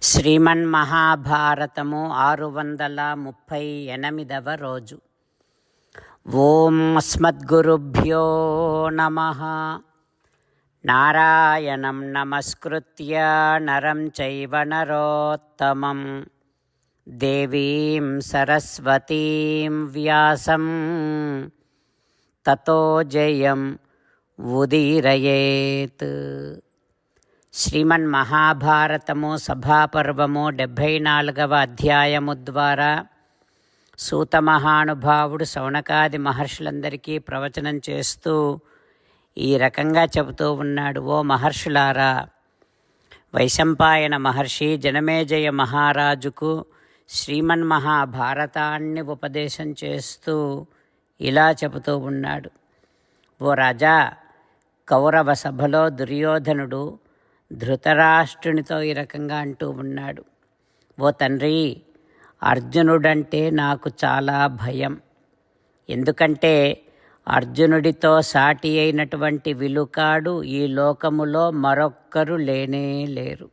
శ్రీమన్మహాభారతము 638వ రోజు. ఓం అస్మద్గురుభ్యో నమః. నారాయణం నమస్కృత్య నరం చైవ నరోత్తమం దేవీం సరస్వతీం వ్యాసం తతో జయం ఉదీరయేత్. శ్రీమన్మహాభారతము సభాపర్వము 74వ అధ్యాయము ద్వారా సూతమహానుభావుడు శౌనకాది మహర్షులందరికీ ప్రవచనం చేస్తూ ఈ రకంగా చెబుతూ ఉన్నాడు. ఓ మహర్షులారా, వైశంపాయన మహర్షి జనమేజయ మహారాజుకు శ్రీమన్మహాభారతాన్ని ఉపదేశం చేస్తూ ఇలా చెబుతూ ఉన్నాడు. ఓ రాజా, కౌరవ సభలో దుర్యోధనుడు ధృతరాష్ట్రునితో ఈ రకంగా అంటూ ఉన్నాడు. ఓ తండ్రి, అర్జునుడంటే నాకు చాలా భయం. ఎందుకంటే అర్జునుడితో సాటి అయినటువంటి విలుకాడు ఈ లోకములో మరొక్కరు లేనే లేరు.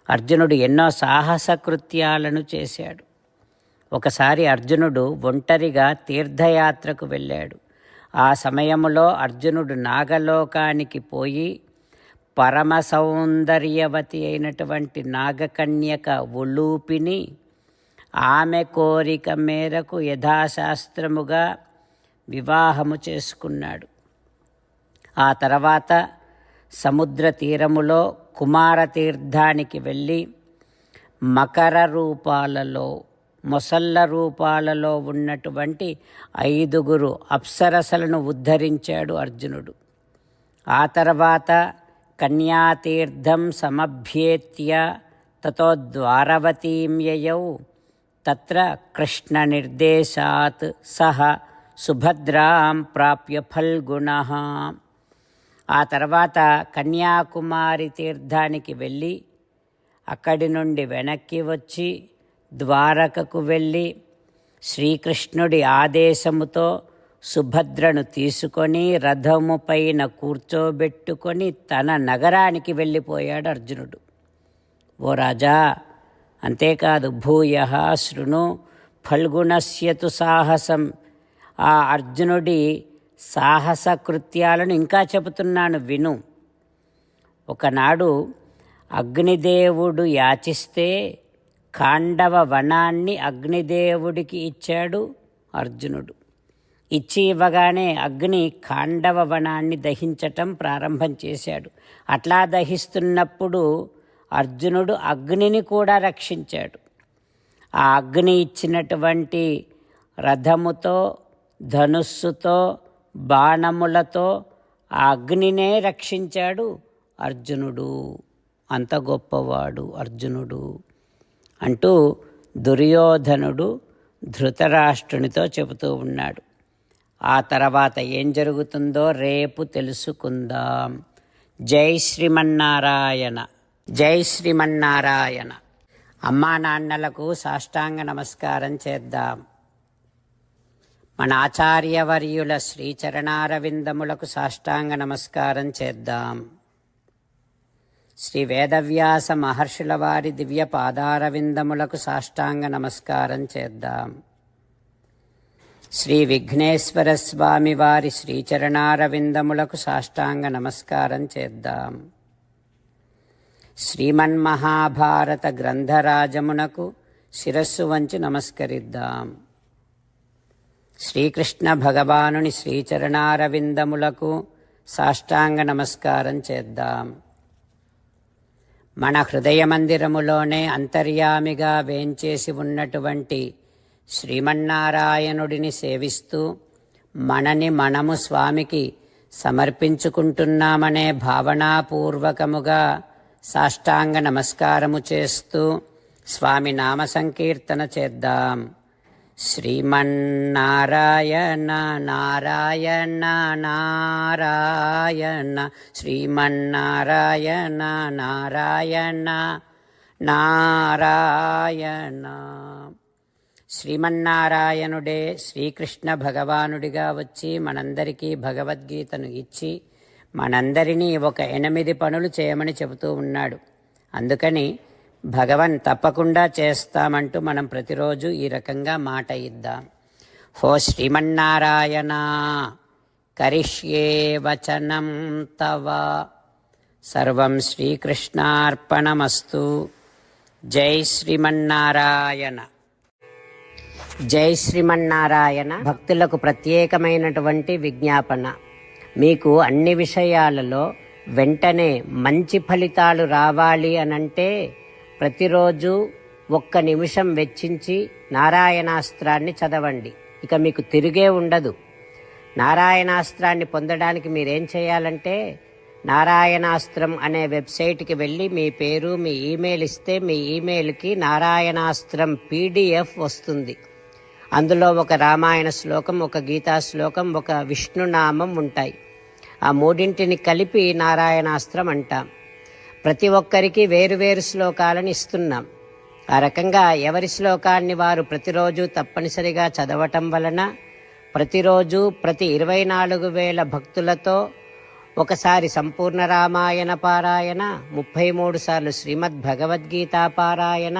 అర్జునుడు ఎన్నో సాహస కృత్యాలను చేశాడు. ఒకసారి అర్జునుడు ఒంటరిగా తీర్థయాత్రకు వెళ్ళాడు. ఆ సమయంలో అర్జునుడు నాగలోకానికి పోయి పరమ సౌందర్యవతి అయినటువంటి నాగకన్యక ఉలూపిని ఆమె కోరిక మేరకు యథాశాస్త్రముగా వివాహము చేసుకున్నాడు. ఆ తర్వాత సముద్ర తీరములో కుమార తీర్థానికి వెళ్ళి మకర రూపాలలో, మొసళ్ళ రూపాలలో ఉన్నటువంటి 5 అప్సరసలను ఉద్ధరించాడు అర్జునుడు. ఆ తర్వాత కన్యాతీర్థం సమభ్యేత్య తతో ద్వారవతీం యయౌ తత్ర కృష్ణ నిర్దేశాత్ సహ సుభద్రాం ప్రాప్య ఫల్గుణః. ఆ తర్వాత కన్యాకుమారి తీర్థానికి వెళ్ళి అక్కడి నుండి వెనక్కి వచ్చి ద్వారకకు వెళ్ళి శ్రీకృష్ణుడి ఆదేశముతో సుభద్రను తీసుకొని రథము పైన కూర్చోబెట్టుకొని తన నగరానికి వెళ్ళిపోయాడు అర్జునుడు. ఓ రాజా, అంతేకాదు భూయః శృణు ఫల్గుణస్యతు సాహసం. ఆ అర్జునుడి సాహస కృత్యాలను ఇంకా చెబుతున్నాను, విను. ఒకనాడు అగ్నిదేవుడు యాచిస్తే ఖాండవ వనాన్ని అగ్నిదేవుడికి ఇచ్చాడు అర్జునుడు. ఇచ్చి ఇవ్వగానే అగ్ని ఖాండవ వనాన్ని దహించటం ప్రారంభం చేశాడు. అట్లా దహిస్తున్నప్పుడు అర్జునుడు అగ్నిని కూడా రక్షించాడు. ఆ అగ్ని ఇచ్చినటువంటి రథముతో, ధనుస్సుతో, బాణములతో ఆ అగ్నినే రక్షించాడు అర్జునుడు. అంత గొప్పవాడు అర్జునుడు అంటూ దుర్యోధనుడు ధృతరాష్ట్రునితో చెబుతూ ఉన్నాడు. ఆ తర్వాత ఏం జరుగుతుందో రేపు తెలుసుకుందాం. జై శ్రీమన్నారాయణ, జై శ్రీమన్నారాయణ. అమ్మా నాన్నలకు సాష్టాంగ నమస్కారం చేద్దాం. మన ఆచార్యవర్యుల శ్రీచరణారవిందములకు సాష్టాంగ నమస్కారం చేద్దాం. శ్రీ వేదవ్యాస మహర్షుల వారి దివ్య పాదారవిందములకు సాష్టాంగ నమస్కారం చేద్దాం. శ్రీ విఘ్నేశ్వర స్వామి వారి శ్రీచరణారవిందములకు సాష్టాంగ నమస్కారం చేద్దాం. శ్రీమన్మహాభారత గ్రంథరాజమునకు శిరస్సు వంచి నమస్కరిద్దాం. శ్రీకృష్ణ భగవానుని శ్రీచరణారవిందములకు సాష్టాంగ నమస్కారం చేద్దాం. మన హృదయ మందిరములోనే అంతర్యామిగా వేంచేసి ఉన్నటువంటి శ్రీమన్నారాయణుడిని సేవిస్తూ మనని మనము స్వామికి సమర్పించుకుంటున్నామనే భావనాపూర్వకముగా సాష్టాంగ నమస్కారము చేస్తూ స్వామి నామ సంకీర్తన చేద్దాం. శ్రీమన్నారాయణ నారాయణ నారాయణ, శ్రీమన్నారాయణ నారాయణ నారాయణ. శ్రీమన్నారాయణుడే శ్రీకృష్ణ భగవానుడిగా వచ్చి మనందరికీ భగవద్గీతను ఇచ్చి మనందరినీ ఒక 8 పనులు చేయమని చెబుతూ ఉన్నాడు. అందుకని భగవన్ తప్పకుండా చేస్తామంటూ మనం ప్రతిరోజు ఈ రకంగా మాట ఇద్దాం. హో శ్రీమన్నారాయణ కరిష్యే వచనం తవ. సర్వం శ్రీకృష్ణార్పణమస్తు. జై శ్రీమన్నారాయణ. జై శ్రీమన్నారాయణ. భక్తులకు ప్రత్యేకమైనటువంటి విజ్ఞాపన. మీకు అన్ని విషయాలలో వెంటనే మంచి ఫలితాలు రావాలి అనంటే ప్రతిరోజు 1 నిమిషం వెచ్చించి నారాయణాస్త్రాన్ని చదవండి. ఇక మీకు తిరిగే ఉండదు. నారాయణాస్త్రాన్ని పొందడానికి మీరేం చేయాలంటే నారాయణాస్త్రం అనే వెబ్సైట్కి వెళ్ళి మీ పేరు, మీ ఈమెయిల్ ఇస్తే మీ ఈమెయిల్కి నారాయణాస్త్రం PDF వస్తుంది. అందులో ఒక రామాయణ శ్లోకం, ఒక గీతా శ్లోకం, ఒక విష్ణునామం ఉంటాయి. ఆ 3 కలిపి నారాయణాస్త్రం అంటాం. ప్రతి ఒక్కరికి వేరువేరు శ్లోకాలను ఇస్తున్నాం. ఆ రకంగా ఎవరి శ్లోకాన్ని వారు ప్రతిరోజు తప్పనిసరిగా చదవటం వలన ప్రతిరోజు ప్రతి 24,000 భక్తులతో ఒకసారి సంపూర్ణ రామాయణ పారాయణ, 33 సార్లు శ్రీమద్ భగవద్గీత పారాయణ,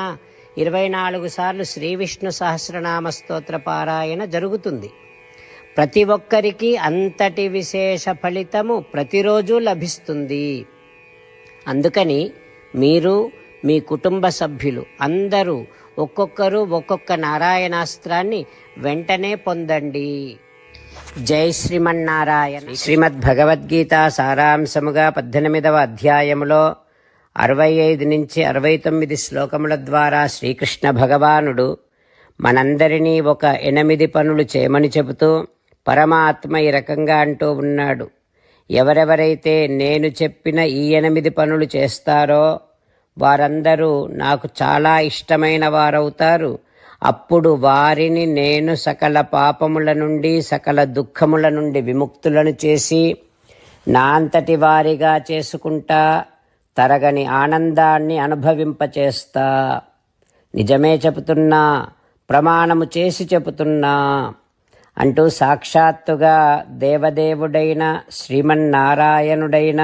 24 సార్లు శ్రీ విష్ణు సహస్రనామ స్తోత్ర పారాయణ జరుగుతుంది. ప్రతి ఒక్కరికి అంతటి విశేష ఫలితము ప్రతిరోజు లభిస్తుంది. అందుకని మీరు, మీ కుటుంబ సభ్యులు అందరూ ఒక్కొక్కరు ఒక్కొక్క నారాయణాస్త్రాన్ని వెంటనే పొందండి. జై శ్రీమన్నారాయణ. శ్రీమద్ భగవద్గీత సారాంశముగా 18వ అధ్యాయములో 65 నుంచి 69 శ్లోకముల ద్వారా శ్రీకృష్ణ భగవానుడు మనందరినీ ఒక 8 పనులు చేయమని చెబుతూ పరమాత్మ ఈ రకంగా అంటూ ఉన్నాడు. ఎవరెవరైతే నేను చెప్పిన ఈ 8 పనులు చేస్తారో వారందరూ నాకు చాలా ఇష్టమైన వారవుతారు. అప్పుడు వారిని నేను సకల పాపముల నుండి, సకల దుఃఖముల నుండి విముక్తులను చేసి నా అంతటి వారిగా చేసుకుంటా, తరగని ఆనందాన్ని అనుభవింపచేస్తా. నిజమే చెబుతున్నా, ప్రమాణము చేసి చెబుతున్నా అంటూ సాక్షాత్తుగా దేవదేవుడైన శ్రీమన్నారాయణుడైన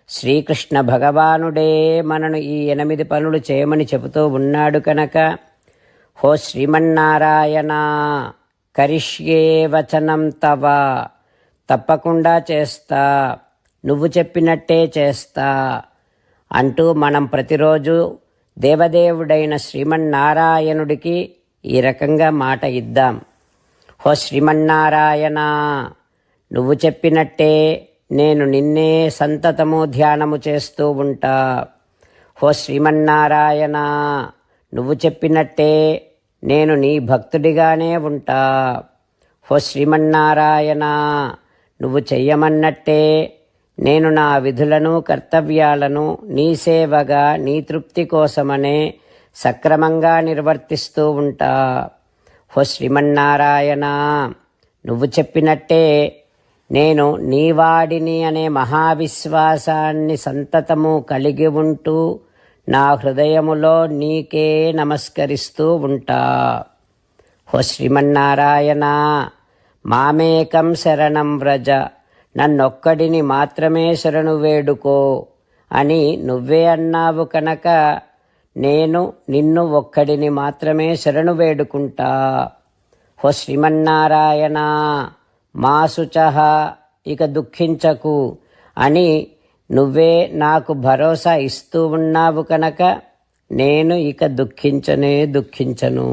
శ్రీకృష్ణ భగవానుడే మనను ఈ 8 పనులు చేయమని చెబుతూ ఉన్నాడు కనుక హో శ్రీమన్నారాయణ కరిష్యే వచనం తవ. తప్పకుండా చేస్తా, నువ్వు చెప్పినట్టే చేస్తా అంటూ మనం ప్రతిరోజు దేవదేవుడైన శ్రీమన్నారాయణుడికి ఈ రకంగా మాట ఇద్దాం. హో శ్రీమన్నారాయణ, నువ్వు చెప్పినట్టే నేను నిన్నే సంతతము ధ్యానము చేస్తూ ఉంటా. హో శ్రీమన్నారాయణ, నువ్వు చెప్పినట్టే నేను నీ భక్తుడిగానే ఉంటా. హో శ్రీమన్నారాయణ, నువ్వు చెయ్యమన్నట్టే నేను నా విధులను, కర్తవ్యాలను నీ సేవగా, నీ తృప్తి కోసమనే సక్రమంగా నిర్వర్తిస్తూ ఉంటా. హో శ్రీమన్నారాయణ, నువ్వు చెప్పినట్టే నేను నీవాడిని అనే మహావిశ్వాసాన్ని సంతతము కలిగి ఉంటూ నా హృదయములో నీకే నమస్కరిస్తూ ఉంటా. హో శ్రీమన్నారాయణ, మామేకం శరణం వ్రజ, నన్నొక్కడిని మాత్రమే శరణు వేడుకో అని నువ్వే అన్నావు కనుక నేను నిన్ను ఒక్కడిని మాత్రమే శరణు వేడుకుంటా. హో శ్రీమన్నారాయణ, మా శుచః, ఇక దుఃఖించకు అని నువ్వే నాకు భరోసా ఇస్తూ ఉన్నావు కనుక నేను ఇక దుఃఖించను.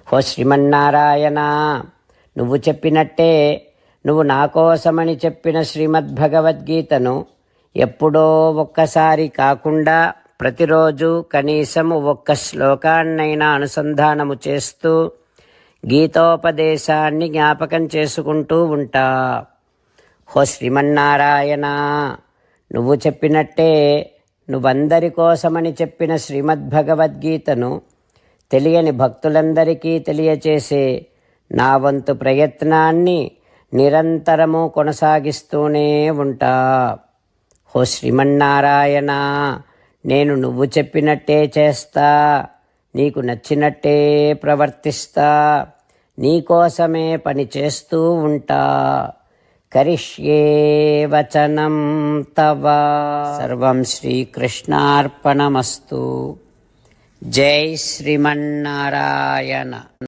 హో శ్రీమన్నారాయణ, నువ్వు చెప్పినట్టే నువ్వు నా కోసమని చెప్పిన శ్రీమద్భగవద్గీతను ఎప్పుడో ఒక్కసారి కాకుండా ప్రతిరోజు కనీసము 1 శ్లోకాన్నైనా అనుసంధానము చేస్తూ గీతోపదేశాన్ని జ్ఞాపకం చేసుకుంటూ ఉంటా. హో శ్రీమన్నారాయణ, నువ్వు చెప్పినట్టే నువ్వందరి కోసమని చెప్పిన శ్రీమద్భగవద్గీతను తెలియని భక్తులందరికీ తెలియచేసే నా వంతు ప్రయత్నాన్ని నిరంతరము కొనసాగిస్తూనే ఉంటా. హో శ్రీమన్నారాయణ, నేను నువ్వు చెప్పినట్టే చేస్తా, నీకు నచ్చినట్టే ప్రవర్తిస్తా, నీకోసమే పని చేస్తూ ఉంటా. కరిష్యే వచనం తవ. సర్వం శ్రీకృష్ణార్పణమస్తు. జై శ్రీమన్నారాయణ.